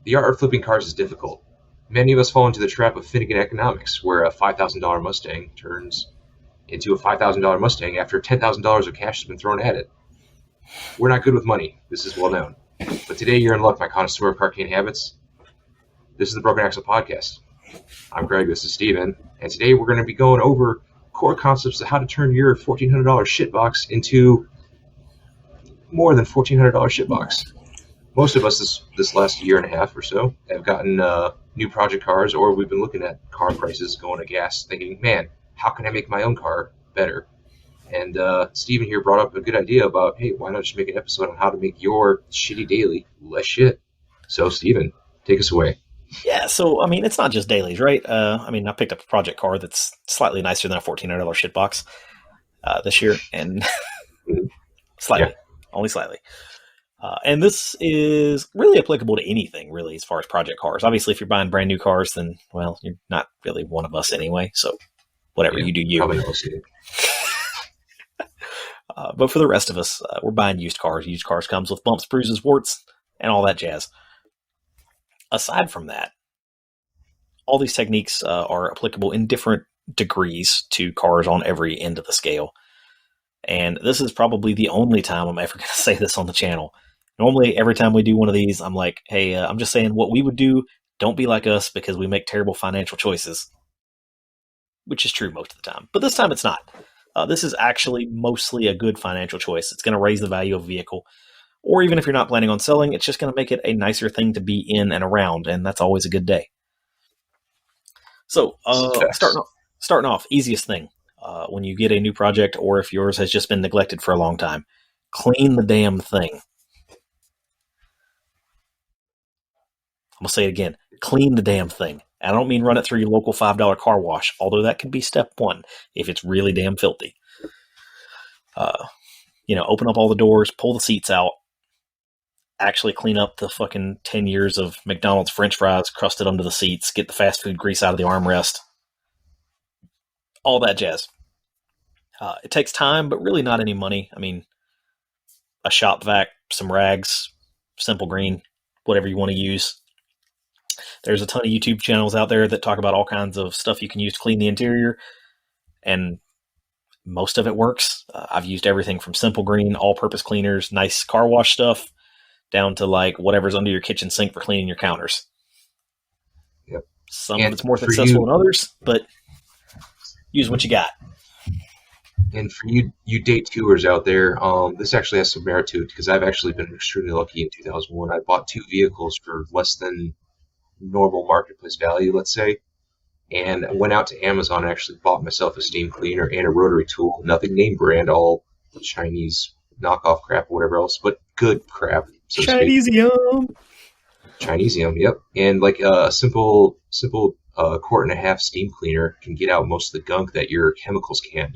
The art of flipping cars is difficult. Many of us fall into the trap of Finnegan economics, where a $5,000 Mustang turns into a $5,000 Mustang after $10,000 of cash has been thrown at it. We're not good with money. This is well known. But today you're in luck, my connoisseur of carcane habits. This is the Broken Axle Podcast. I'm Greg, this is Steven, and today we're going to be going over core concepts of how to turn your $1,400 shitbox into more than $1,400 shitbox. Most of us this last year and a half or so have gotten new project cars, or we've been looking at car prices going to gas, thinking, man, how can I make my own car better? And Steven here brought up a good idea about, hey, why not just make an episode on how to make your shitty daily less shit? So, Steven, take us away. Yeah, so, I mean, it's not just dailies, right? I picked up a project car that's slightly nicer than a $1,400 shitbox this year, and slightly, only slightly. And this is really applicable to anything, really, as far as project cars. Obviously, if you're buying brand new cars, then, well, you're not really one of us anyway, so whatever, you do you. Probably mostly. But for the rest of us, we're buying used cars. Used cars comes with bumps, bruises, warts, and all that jazz. Aside from that, all these techniques are applicable in different degrees to cars on every end of the scale. And this is probably the only time I'm ever going to say this on the channel. Normally, every time we do one of these, I'm like, hey, I'm just saying what we would do. Don't be like us because we make terrible financial choices, which is true most of the time. But this time it's not. This is actually mostly a good financial choice. It's going to raise the value of a vehicle. Or even if you're not planning on selling, it's just going to make it a nicer thing to be in and around, and that's always a good day. So, starting off, easiest thing. When you get a new project, or if yours has just been neglected for a long time, clean the damn thing. I'm going to say it again. Clean the damn thing. I don't mean run it through your local $5 car wash, although that could be step one if it's really damn filthy. Open up all the doors, pull the seats out, actually clean up the fucking 10 years of McDonald's French fries crusted under the seats, get the fast food grease out of the armrest, all that jazz. It takes time, but really not any money. I mean, a shop vac, some rags, simple green, whatever you want to use. There's a ton of YouTube channels out there that talk about all kinds of stuff you can use to clean the interior, and most of it works. I've used everything from simple green, all-purpose cleaners, nice car wash stuff, down to like whatever's under your kitchen sink for cleaning your counters. Yep. Some of it's more successful than others, but use what you got. And for you day tours out there, this actually has some merit to it because I've actually been extremely lucky in 2001. I bought 2 vehicles for less than normal marketplace value, let's say, and I went out to Amazon and actually bought myself a steam cleaner and a rotary tool. Nothing name brand, all Chinese knockoff crap or whatever else, but good crap. So Chinesium, yep. And like a simple quart and a half steam cleaner can get out most of the gunk that your chemicals can't.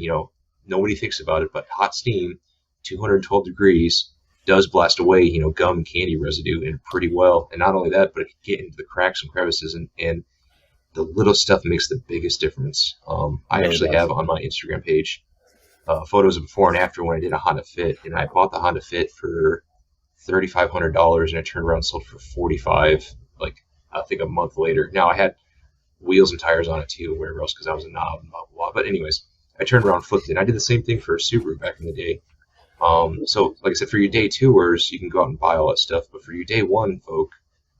Nobody thinks about it, but hot steam, 212 degrees, does blast away, gum and candy residue and pretty well. And not only that, but it can get into the cracks and crevices, and the little stuff makes the biggest difference. I actually have on my Instagram page photos of before and after when I did a Honda Fit, and I bought the Honda Fit for $3,500, and I turned around and sold for $45,000, like I think a month later. Now I had wheels and tires on it too, and whatever else, because I was a knob and blah blah blah. But anyways, I turned around and flipped it. And I did the same thing for a Subaru back in the day. So like I said, for your day tours, you can go out and buy all that stuff. But for your day one, folk,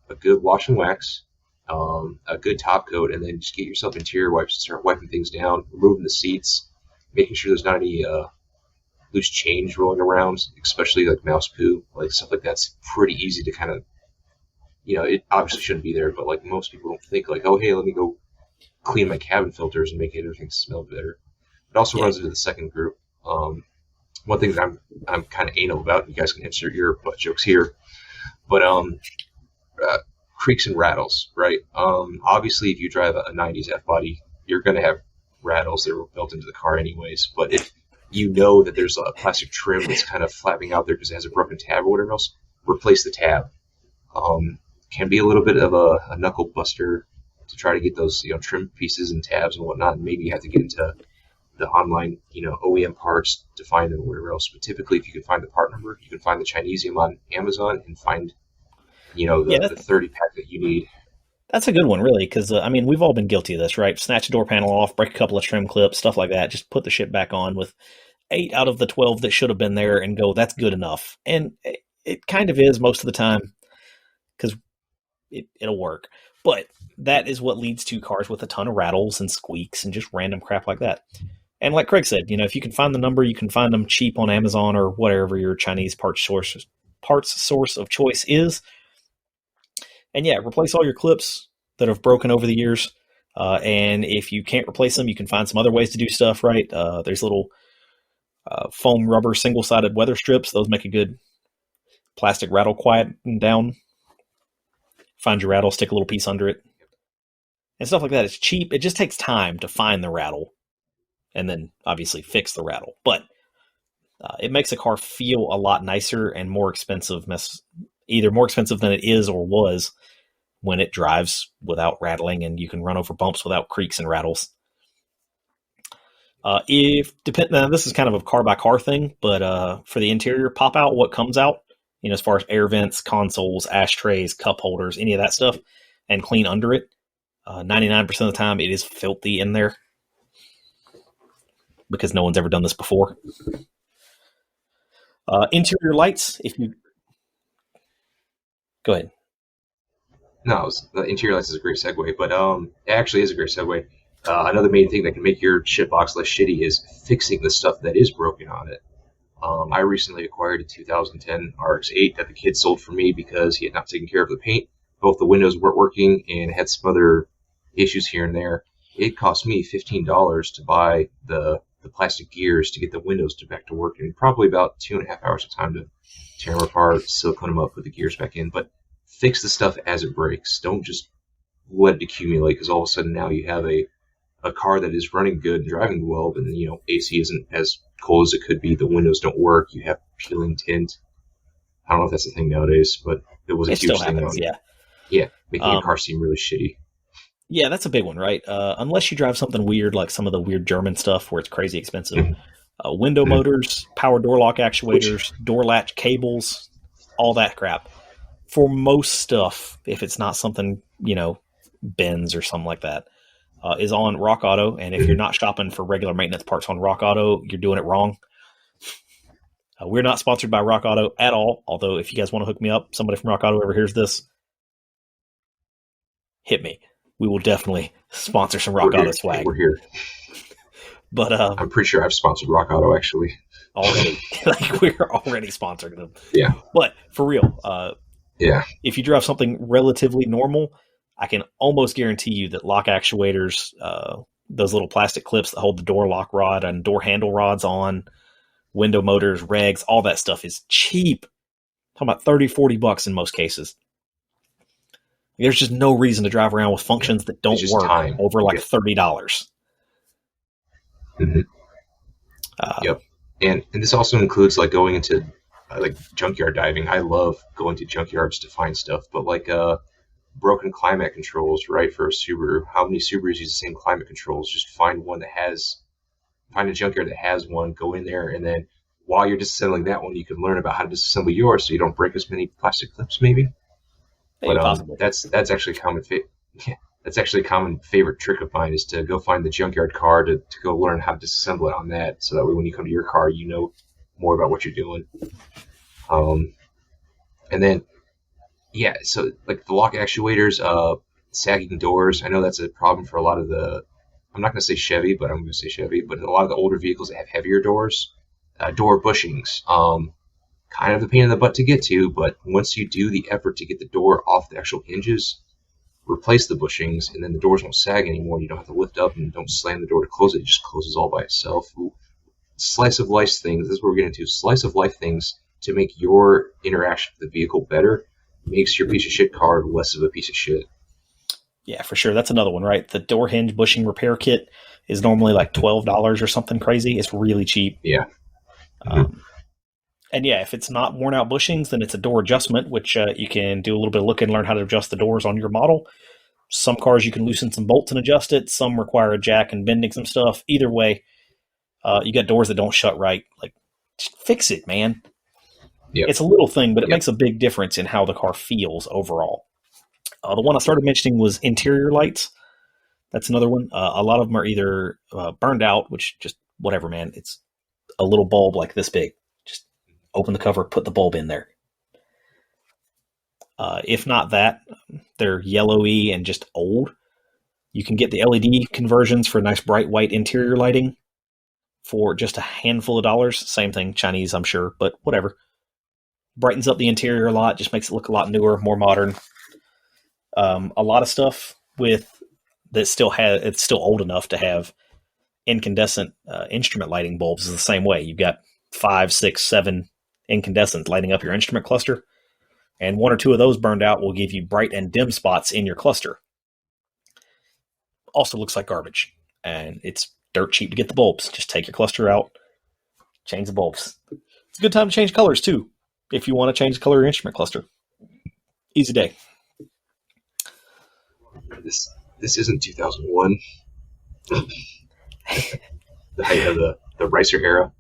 a good wash and wax, a good top coat, and then just get yourself interior wipes and start wiping things down, removing the seats, making sure there's not any loose change rolling around, especially like mouse poo, like stuff like that's pretty easy to kind of, it obviously shouldn't be there, but like most people don't think like, oh, hey, let me go clean my cabin filters and make everything smell better. It also runs into the second group. One thing that I'm kind of anal about, you guys can insert your butt jokes here, but creaks and rattles, right? Obviously, if you drive a 90s F-body, you're going to have rattles that are built into the car anyways, but if you know that there's a plastic trim that's kind of flapping out there because it has a broken tab or whatever else, replace the tab. Can be a little bit of a knuckle buster to try to get those trim pieces and tabs and whatnot, and maybe you have to get into the online OEM parts to find them or whatever else. But typically, if you can find the part number, you can find the Chinesium on Amazon and find Yeah, the 30 pack that you need. that's a good one, really, because I mean, we've all been guilty of this, right? Snatch a door panel off, break a couple of trim clips, stuff like that. Just put the shit back on with 8 out of the 12 that should have been there, and go, that's good enough. And it kind of is most of the time because it'll work. But that is what leads to cars with a ton of rattles and squeaks and just random crap like that. And like Craig said, if you can find the number, you can find them cheap on Amazon or whatever your Chinese parts source of choice is. And yeah, replace all your clips that have broken over the years. And if you can't replace them, you can find some other ways to do stuff, right? There's little foam rubber single-sided weather strips. Those make a good plastic rattle quiet down. Find your rattle, stick a little piece under it. And stuff like that. It's cheap. It just takes time to find the rattle and then obviously fix the rattle. But it makes a car feel a lot nicer and more expensive, either more expensive than it is or was when it drives without rattling, and you can run over bumps without creaks and rattles. Now, this is kind of a car by car thing, but for the interior, pop out what comes out, as far as air vents, consoles, ashtrays, cup holders, any of that stuff, and clean under it. 99% of the time, it is filthy in there because no one's ever done this before. Interior lights, go ahead. No, the interior lights is a great segue, but it actually is a great segue. Another main thing that can make your shitbox less shitty is fixing the stuff that is broken on it. I recently acquired a 2010 RX-8 that the kid sold for me because he had not taken care of the paint. Both the windows weren't working and had some other issues here and there. It cost me $15 to buy the plastic gears to get the windows back to work, and probably about 2.5 hours of time to tear them apart, silicone them up, put the gears back in. But fix the stuff as it breaks. Don't just let it accumulate, because all of a sudden now you have a car that is running good and driving well, but AC isn't as cold as it could be. The windows don't work. You have peeling tint. I don't know if that's a thing nowadays, but it was a huge thing. Yeah, making your car seem really shitty. Yeah, that's a big one, right? Unless you drive something weird, like some of the weird German stuff where it's crazy expensive. Window motors, power door lock actuators, door latch cables, all that crap. For most stuff, if it's not something, Benz or something like that, is on Rock Auto. And if you're not shopping for regular maintenance parts on Rock Auto, you're doing it wrong. We're not sponsored by Rock Auto at all. Although if you guys want to hook me up, somebody from Rock Auto ever hears this, hit me. We will definitely sponsor some Rock Auto swag. We're here. But I'm pretty sure I've sponsored Rock Auto actually. Already. Like we're already sponsoring them. Yeah. But for real, if you drive something relatively normal, I can almost guarantee you that lock actuators, those little plastic clips that hold the door lock rod and door handle rods on, window motors, regs, all that stuff is cheap. I'm talking about $30-$40 in most cases. There's just no reason to drive around with functions that don't work over like $30. Mm-hmm. Yep. And this also includes like going into like junkyard diving. I love going to junkyards to find stuff, but like broken climate controls, right, for a Subaru. How many Subarus use the same climate controls? Just find a junkyard that has one, go in there, and then while you're disassembling that one, you can learn about how to disassemble yours so you don't break as many plastic clips maybe. But that's actually a common that's actually a common favorite trick of mine, is to go find the junkyard car to go learn how to disassemble it on that, so that way when you come to your car, you know more about what you're doing. And then, so like the lock actuators, sagging doors. I know that's a problem for a lot of I'm not going to say Chevy, but I'm going to say Chevy, but a lot of the older vehicles that have heavier doors, door bushings. Kind of a pain in the butt to get to, but once you do the effort to get the door off the actual hinges, replace the bushings, and then the doors won't sag anymore. You don't have to lift up and don't slam the door to close it. It just closes all by itself. Slice of life things. This is what we're getting to. Slice of life things to make your interaction with the vehicle better makes your piece of shit car less of a piece of shit. Yeah, for sure. That's another one, right? The door hinge bushing repair kit is normally like $12 or something crazy. It's really cheap. Yeah. And yeah, if it's not worn out bushings, then it's a door adjustment, which you can do a little bit of looking and learn how to adjust the doors on your model. Some cars you can loosen some bolts and adjust it. Some require a jack and bending some stuff. Either way, you got doors that don't shut right. Like, just fix it, man. Yep. It's a little thing, but it makes a big difference in how the car feels overall. The one I started mentioning was interior lights. That's another one. A lot of them are either burned out, which just whatever, man. It's a little bulb like this big. Just open the cover, put the bulb in there. If not that, they're yellowy and just old. You can get the LED conversions for nice bright white interior lighting for just a handful of dollars. Same thing, Chinese, I'm sure, but whatever. Brightens up the interior a lot, just makes it look a lot newer, more modern. A lot of stuff with that still has, it's still old enough to have incandescent instrument lighting bulbs is the same way. You've got 5, 6, 7 incandescents lighting up your instrument cluster, and 1 or 2 of those burned out will give you bright and dim spots in your cluster. Also looks like garbage, and it's dirt cheap to get the bulbs. Just take your cluster out, change the bulbs. It's a good time to change colors too, if you want to change the color of your instrument cluster. Easy day. This isn't 2001. The height of the Ricer era.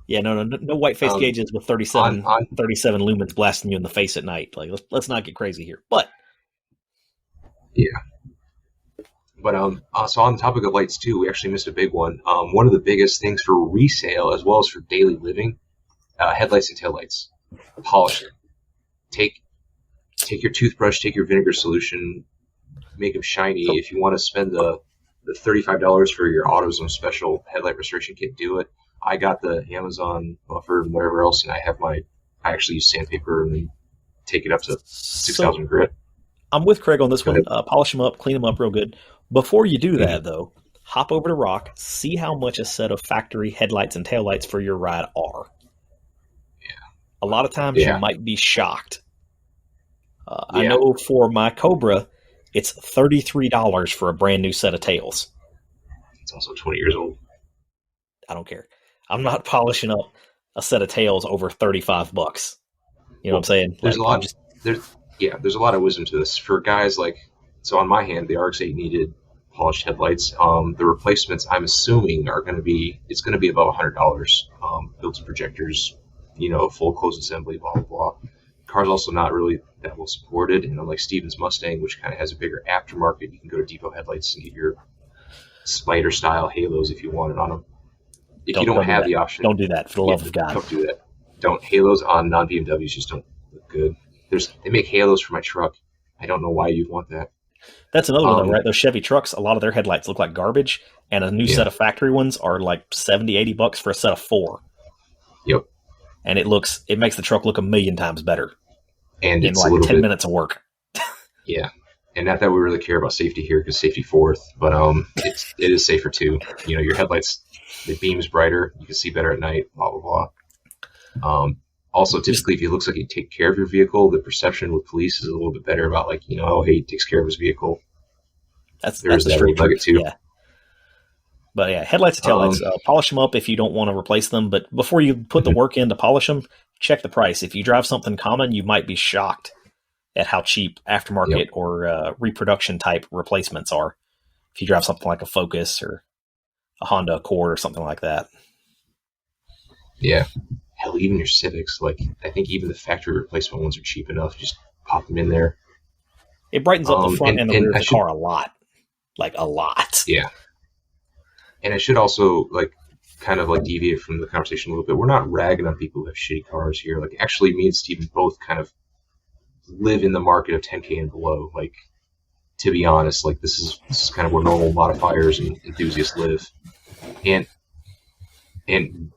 Yeah, no white face gauges with 37 lumens blasting you in the face at night. Like, let's not get crazy here. But yeah. But so on the topic of lights too, we actually missed a big one. One of the biggest things for resale as well as for daily living, headlights and taillights. Polish them. Take your toothbrush, take your vinegar solution, make them shiny. If you want to spend the $35 for your AutoZone special headlight restoration kit, do it. I got the Amazon buffer and whatever else, and I actually use sandpaper and then take it up to 6,000 grit. I'm with Craig on this one. Polish them up, clean them up real good. Before you do that, though, hop over to Rock, see how much a set of factory headlights and taillights for your ride are. Yeah. A lot of times you might be shocked. I know for my Cobra, it's $33 for a brand new set of tails. It's also 20 years old. I don't care. I'm not polishing up a set of tails over $35. You know what I'm saying? There's a lot. There's a lot of wisdom to this for guys like. So on my hand, the RX-8 needed polished headlights. The replacements, I'm assuming, it's going to be above $100. Built-in projectors, full closed assembly, blah blah blah. Car's also not really that well supported, and unlike Stevens Mustang, which kind of has a bigger aftermarket, you can go to Depot Headlights and get your Spider style halos if you want it on them. If you don't have the option, don't do that for the love of God. Don't do that. Don't. Halos on non-BMWs just don't look good. They make halos for my truck. I don't know why you'd want that. That's another one, though, right? Those Chevy trucks, a lot of their headlights look like garbage, and a new set of factory ones are like $70, $80 for a set of 4. Yep. And it makes the truck look 1,000,000 times better. And in like 10 minutes of work. Yeah. And not that we really care about safety here, because safety fourth, but it is safer too. Your headlights, the beam's brighter, you can see better at night, blah, blah, blah. Also, typically, if it looks like you take care of your vehicle, the perception with police is a little bit better about he takes care of his vehicle. That's the straight nugget too. Yeah. But yeah, headlights and taillights, polish them up if you don't want to replace them. But before you put the work in to polish them, check the price. If you drive something common, you might be shocked at how cheap aftermarket or reproduction type replacements are. If you drive something like a Focus or a Honda Accord or something like that. Yeah. Hell, even your Civics, I think even the factory replacement ones are cheap enough. Just pop them in there. It brightens up the front and the rear of the car a lot. Like a lot. Yeah. And I should also deviate from the conversation a little bit. We're not ragging on people who have shitty cars here. Actually, me and Steven both kind of live in the market of 10K and below. To be honest, this is kind of where normal modifiers and enthusiasts live. And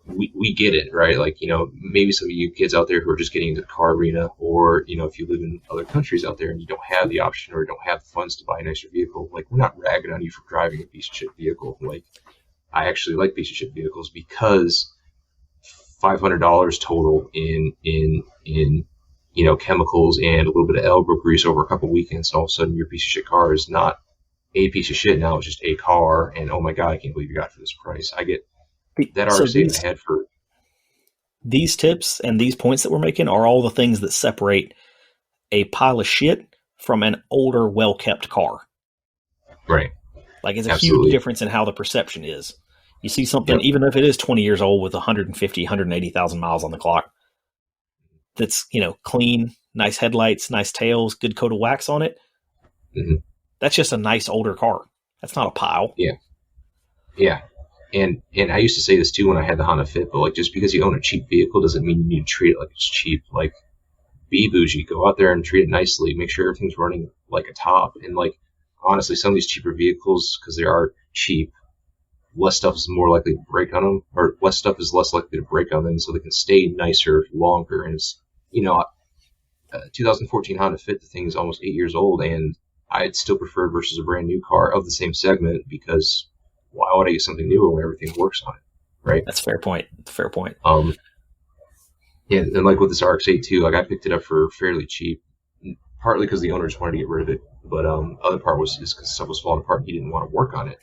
we get it, right? Maybe some of you kids out there who are just getting into the car arena, or, if you live in other countries out there and you don't have the option or don't have the funds to buy a nicer vehicle, we're not ragging on you for driving a piece of shit vehicle. I actually like piece of shit vehicles because $500 total in chemicals and a little bit of elbow grease over a couple weekends, and all of a sudden your piece of shit car is not a piece of shit. Now it's just a car, and oh my God, I can't believe you got it for this price. I get that RX-8 in the head for these tips and these points that we're making are all the things that separate a pile of shit from an older, well-kept car. Right. It's a huge difference in how the perception is. You see something, even if it is 20 years old with 150, 180,000 miles on the clock, that's, clean, nice headlights, nice tails, good coat of wax on it, that's just a nice older car. That's not a pile. Yeah. And I used to say this too when I had the Honda Fit, but like just because you own a cheap vehicle doesn't mean you need to treat it like it's cheap. Like, be bougie, go out there and treat it nicely, make sure everything's running like a top. And like, honestly, some of these cheaper vehicles, because they are cheap, less stuff is more likely to break on them, or less stuff is less likely to break on them, so they can stay nicer longer. And it's, 2014 Honda Fit, the thing is almost 8 years old, and I'd still prefer it versus a brand new car of the same segment, because why would I get something newer when everything works on it, right? That's a fair point. Yeah, and like with this RX-8 too, like I picked it up for fairly cheap, partly because the owner just wanted to get rid of it, but other part was just because stuff was falling apart and he didn't want to work on it.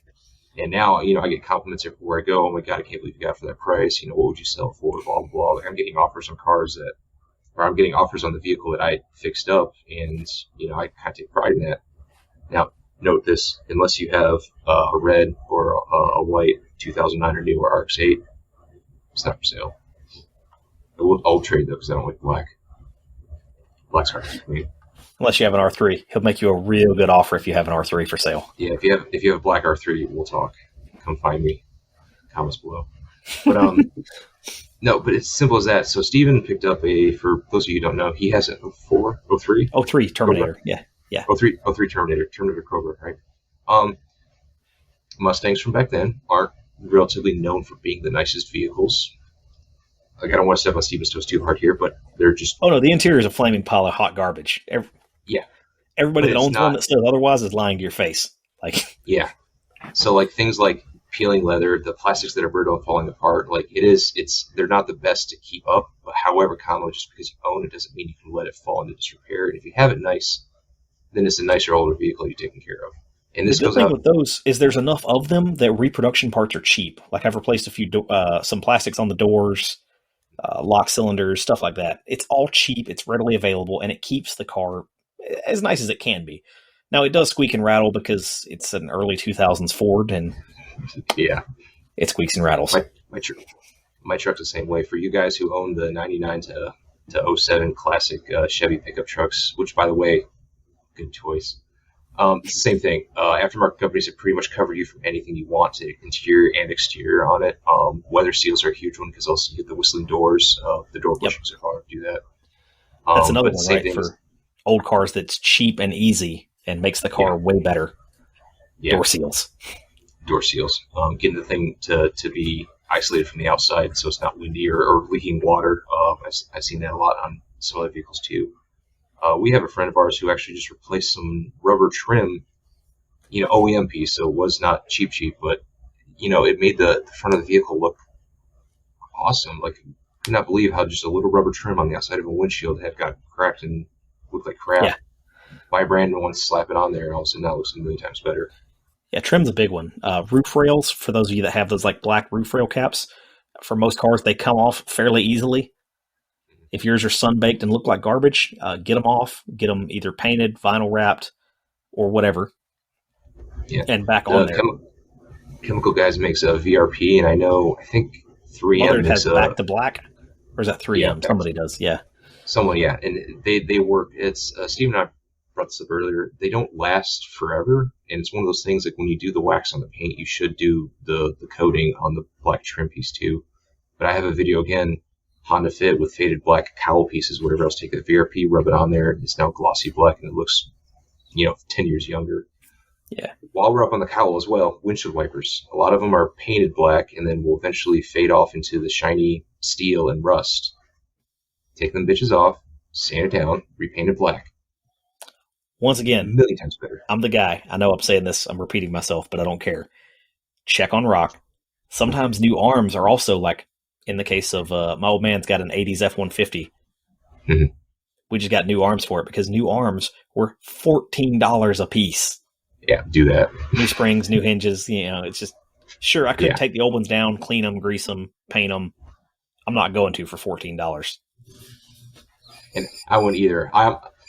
And now, I get compliments everywhere I go. Oh my God, I can't believe you got it for that price. What would you sell it for? Blah, blah, blah. Like, I'm getting offers on I'm getting offers on the vehicle that I fixed up, and, I kind of take pride in that. Now, note this, unless you have a red or a white 2009 or newer RX-8, it's not for sale. I'll trade though, because I don't like black. Black's hard to clean. Unless you have an R3, he'll make you a real good offer if you have an R3 for sale. Yeah, if you have a black R3, we'll talk. Come find me. Comments below. But no, but it's simple as that. So Steven picked up for those of you who don't know, he has an 04, 03? 03 Terminator, Cobra. Yeah. 03 Terminator Cobra, right? Mustangs from back then aren't relatively known for being the nicest vehicles. Like, I don't want to step on Steven's toes too hard here, but they're just... Oh, no, the interior is a flaming pile of hot garbage. Everybody that owns one that says otherwise is lying to your face. Yeah. So, like, things like peeling leather, the plastics that are brittle and falling apart, like, they're not the best to keep up, but however, just because you own it doesn't mean you can let it fall into disrepair. And if you have it nice, then it's a nicer, older vehicle you're taking care of. And this goes out with those is there's enough of them that reproduction parts are cheap. Like, I've replaced some plastics on the doors, lock cylinders, stuff like that. It's all cheap, it's readily available, and it keeps the car as nice as it can be. Now, it does squeak and rattle because it's an early 2000s Ford, and it squeaks and rattles. My truck's the same way. For you guys who own the 99 to 07 classic Chevy pickup trucks, which, by the way, good choice. It's the same thing. Aftermarket companies have pretty much covered you from anything you want to interior and exterior on it. Weather seals are a huge one because also you get the whistling doors. The door bushings are hard to do that. That's another one, right? For old cars that's cheap and easy and makes the car way better. Door seals. Getting the thing to be isolated from the outside so it's not windy or leaking water. I've seen that a lot on some other vehicles too. We have a friend of ours who actually just replaced some rubber trim, OEM piece, so it was not cheap, but, it made the front of the vehicle look awesome. Like, could not believe how just a little rubber trim on the outside of a windshield had got cracked and looked like crap. Yeah. Buy a brand new one, slap it on there, and all of a sudden that looks a million times better. Yeah, trim's a big one. Roof rails, for those of you that have those like black roof rail caps, for most cars, they come off fairly easily. If yours are sun-baked and look like garbage, get them off. Get them either painted, vinyl wrapped, or whatever, and back on there. Chemical Guys makes a VRP, and I think 3M has back to black, or is that 3M? Yeah, somebody does, Someone, and they work. It's Steve and I brought this up earlier. They don't last forever, and it's one of those things like when you do the wax on the paint, you should do the coating on the black trim piece too. But I have a video again. Honda Fit with faded black cowl pieces, whatever else, take the VRP, rub it on there. It's now glossy black and it looks, 10 years younger. Yeah. While we're up on the cowl as well, windshield wipers. A lot of them are painted black and then will eventually fade off into the shiny steel and rust. Take them bitches off, sand it down, repaint it black. Once again, a million times better. I'm the guy. I know I'm saying this, I'm repeating myself, but I don't care. Check on rock. Sometimes new arms are also like, in the case of my old man's got an 80s F-150. Mm-hmm. We just got new arms for it because new arms were $14 a piece. Yeah, do that. New springs, new hinges. It's just, sure, I could take the old ones down, clean them, grease them, paint them. I'm not going to for $14. And I wouldn't either.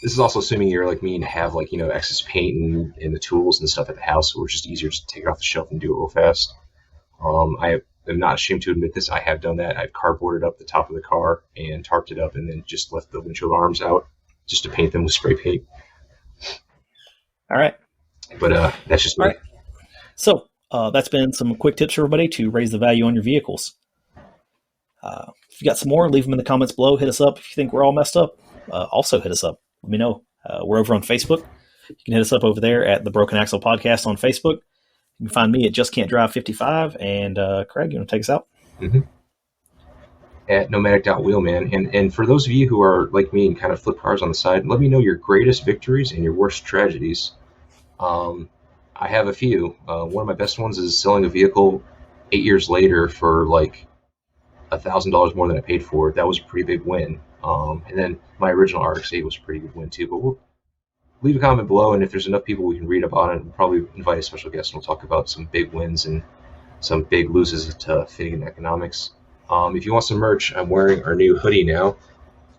This is also assuming you're like me and have excess paint and the tools and stuff at the house, so it's just easier to take it off the shelf and do it real fast. am not ashamed to admit this. I have done that. I've cardboarded up the top of the car and tarped it up and then just left the windshield arms out just to paint them with spray paint. All right. But that's just me. All right. So that's been some quick tips for everybody to raise the value on your vehicles. If you got some more, leave them in the comments below. Hit us up if you think we're all messed up. Also hit us up. Let me know. We're over on Facebook. You can hit us up over there at the Broken Axle Podcast on Facebook. You can find me at Just Can't Drive 55. And Craig, you want to take us out? Mm-hmm. At nomadic.wheelman. And for those of you who are like me and kind of flip cars on the side, let me know your greatest victories and your worst tragedies. I have a few. One of my best ones is selling a vehicle 8 years later for like $1,000 more than I paid for it. That was a pretty big win. And then my original RX-8 was a pretty good win too. But we'll leave a comment below, and if there's enough people we can read about it, we'll probably invite a special guest and we'll talk about some big wins and some big loses to fitting and economics. If you want some merch, I'm wearing our new hoodie now.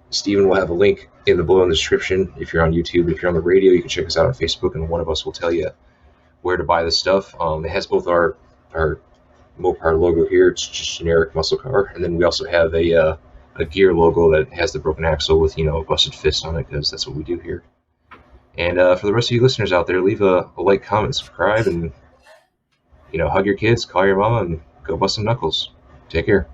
Steven will have a link in the below in the description. If you're on YouTube, if you're on the radio, you can check us out on Facebook, and one of us will tell you where to buy this stuff. It has both our Mopar logo here. It's just generic muscle car, and then we also have a gear logo that has the broken axle with a busted fist on it, because that's what we do here. And for the rest of you listeners out there, leave a like, comment, subscribe, and hug your kids, call your mama, and go bust some knuckles. Take care.